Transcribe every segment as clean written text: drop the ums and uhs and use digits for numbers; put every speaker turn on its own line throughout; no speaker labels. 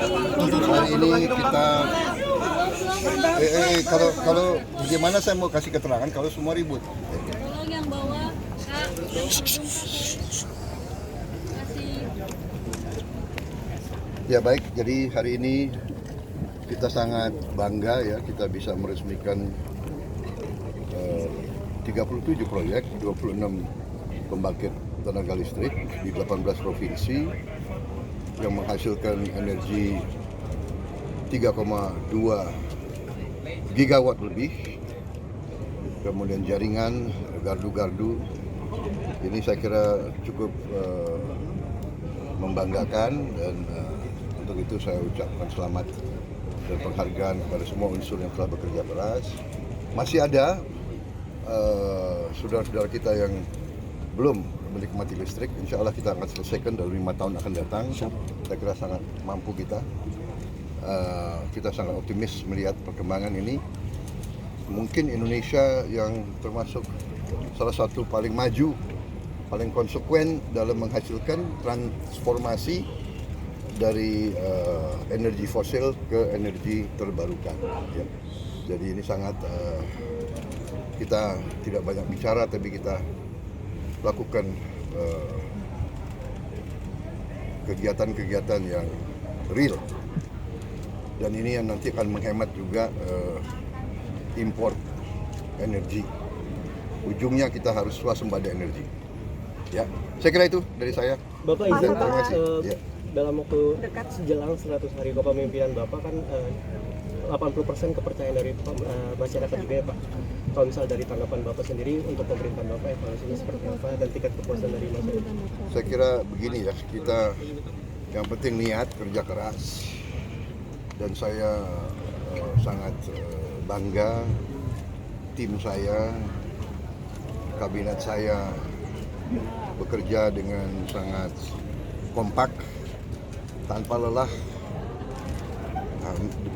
Hari ini kita kalau gimana saya mau kasih keterangan kalau semua ribut.
Tolong yang bawa, Kak. Kasih.
Ya baik, jadi hari ini kita sangat bangga ya kita bisa meresmikan 37 proyek, 26 pembangkit tenaga listrik di 18 provinsi yang menghasilkan energi 3,2 gigawatt lebih. Kemudian jaringan gardu-gardu ini saya kira cukup membanggakan dan untuk itu saya ucapkan selamat dan penghargaan kepada semua unsur yang telah bekerja keras. Masih ada saudara-saudara kita yang belum menikmati listrik. Insya Allah kita akan selesaikan dalam 5 tahun akan datang. Saya kira sangat mampu kita. Kita sangat optimis melihat perkembangan ini. Mungkin Indonesia yang termasuk salah satu paling maju, paling konsekuen dalam menghasilkan transformasi dari energi fosil ke energi terbarukan. Ya. Jadi ini sangat kita tidak banyak bicara, tapi kita lakukan kegiatan-kegiatan yang real. Dan ini yang nanti akan menghemat juga import energi. Ujungnya kita harus swasembada energi. Ya, saya kira itu dari saya.
Bapak izin
Terima kasih. Ya.
dalam waktu dekat sejelang 100 hari kepemimpinan Bapak kan 80% kepercayaan dari masyarakat juga ya Pak. Kalau misal dari tanggapan Bapak sendiri untuk pemerintahan Bapak evaluasinya seperti apa dan tingkat kepuasan dari masyarakat?
Saya kira begini ya, kita yang penting niat, kerja keras, dan saya sangat bangga tim saya, kabinet saya bekerja dengan sangat kompak, tanpa lelah.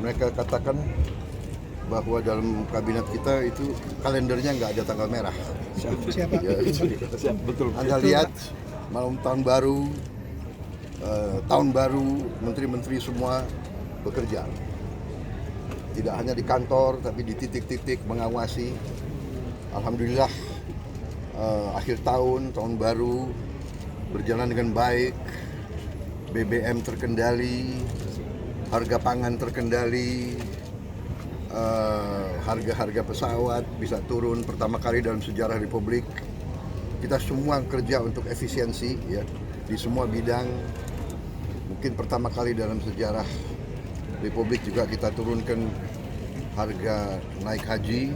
Mereka katakan bahwa dalam kabinet kita itu kalendernya nggak ada tanggal merah.
Siapa?
Ya, betul. Anda lihat malam tahun baru, menteri-menteri semua bekerja. Tidak hanya di kantor, tapi di titik-titik mengawasi. Alhamdulillah, akhir tahun baru berjalan dengan baik. BBM terkendali, harga pangan terkendali, harga-harga pesawat bisa turun pertama kali dalam sejarah Republik. Kita semua kerja untuk efisiensi ya di semua bidang. Mungkin pertama kali dalam sejarah Republik juga kita turunkan harga naik haji.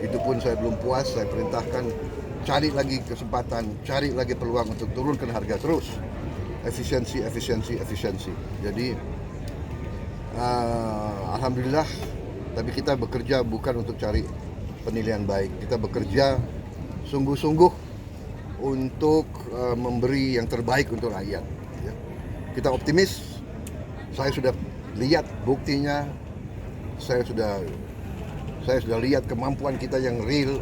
Itu pun saya belum puas, saya perintahkan cari lagi kesempatan, cari lagi peluang untuk turunkan harga terus. Efisiensi. Jadi alhamdulillah, tapi kita bekerja bukan untuk cari penilaian baik. Kita bekerja sungguh-sungguh untuk memberi yang terbaik untuk rakyat. Ya. Kita optimis. Saya sudah lihat buktinya. Saya sudah lihat kemampuan kita yang real.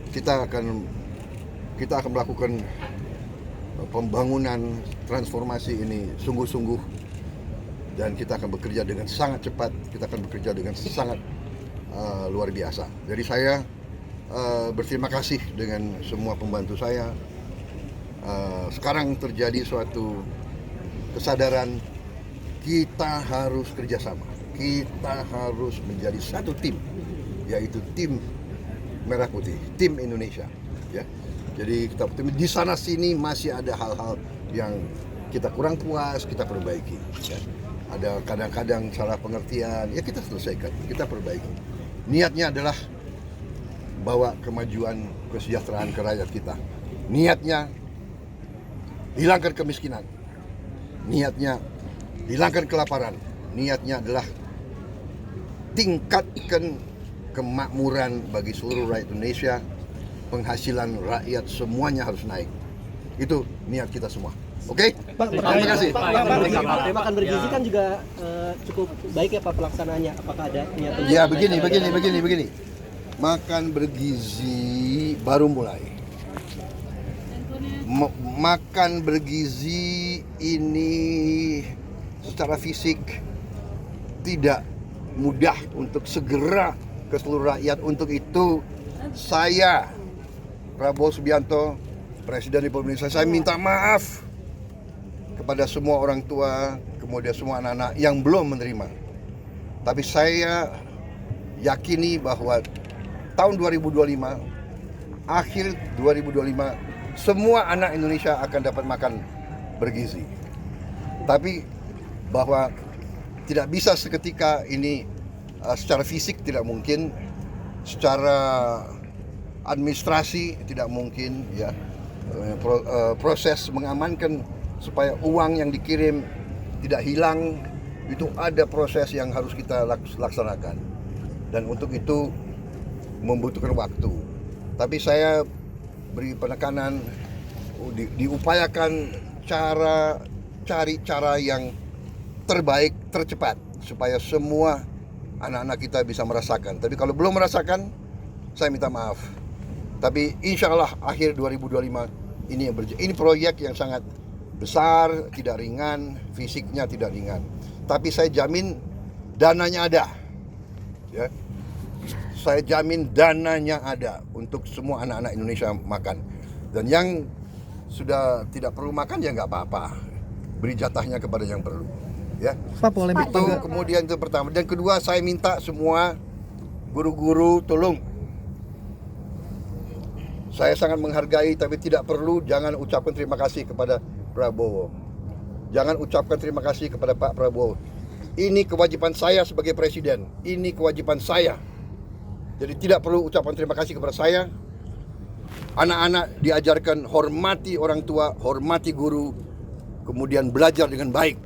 Kita akan melakukan pembangunan transformasi ini sungguh-sungguh, dan kita akan bekerja dengan sangat cepat, kita akan bekerja dengan sangat luar biasa. Jadi saya berterima kasih dengan semua pembantu saya. Sekarang terjadi suatu kesadaran kita harus kerjasama, kita harus menjadi satu tim, yaitu tim Merah Putih, tim Indonesia. Ya. Jadi kita optimis, di sana sini masih ada hal-hal yang kita kurang puas, kita perbaiki. Ya. Ada kadang-kadang salah pengertian, ya kita selesaikan, kita perbaiki. Niatnya adalah bawa kemajuan, kesejahteraan ke rakyat kita. Niatnya hilangkan kemiskinan. Niatnya hilangkan kelaparan. Niatnya adalah tingkatkan kemakmuran bagi seluruh rakyat Indonesia. Penghasilan rakyat semuanya harus naik. Itu niat kita semua. Oke?
Pak,
terima kasih.
Pak, makan bergizi kan juga cukup baik ya Pak pelaksanaannya. Apakah ada niatan?
Ya begini. Makan bergizi baru mulai. makan bergizi ini secara fisik tidak mudah untuk segera ke seluruh rakyat. Untuk itu saya, Prabowo Subianto, Presiden Republik Indonesia, saya minta maaf kepada semua orang tua, kemudian semua anak-anak yang belum menerima. Tapi saya yakini bahwa tahun 2025, akhir 2025, semua anak Indonesia akan dapat makan bergizi. Tapi bahwa tidak bisa seketika ini, secara fisik tidak mungkin, secara administrasi tidak mungkin, ya. Proses mengamankan supaya uang yang dikirim tidak hilang, itu ada proses yang harus kita laksanakan, dan untuk itu membutuhkan waktu. Tapi saya beri penekanan, diupayakan cari cara yang terbaik, tercepat, supaya semua anak-anak kita bisa merasakan. Tapi kalau belum merasakan, saya minta maaf. Tapi insya Allah akhir 2025 ini proyek yang sangat besar, tidak ringan, fisiknya tidak ringan. Tapi saya jamin dananya ada, ya. Saya jamin dananya ada untuk semua anak-anak Indonesia makan. Dan yang sudah tidak perlu makan ya nggak apa-apa, beri jatahnya kepada yang perlu, ya.
Pak, polemik
Itu kemudian itu pertama. Dan kedua, saya minta semua guru-guru tolong. Saya sangat menghargai, tapi tidak perlu, jangan ucapkan terima kasih kepada Prabowo. Jangan ucapkan terima kasih kepada Pak Prabowo. Ini kewajiban saya sebagai presiden. Ini kewajiban saya. Jadi tidak perlu ucapan terima kasih kepada saya. Anak-anak diajarkan hormati orang tua, hormati guru, kemudian belajar dengan baik.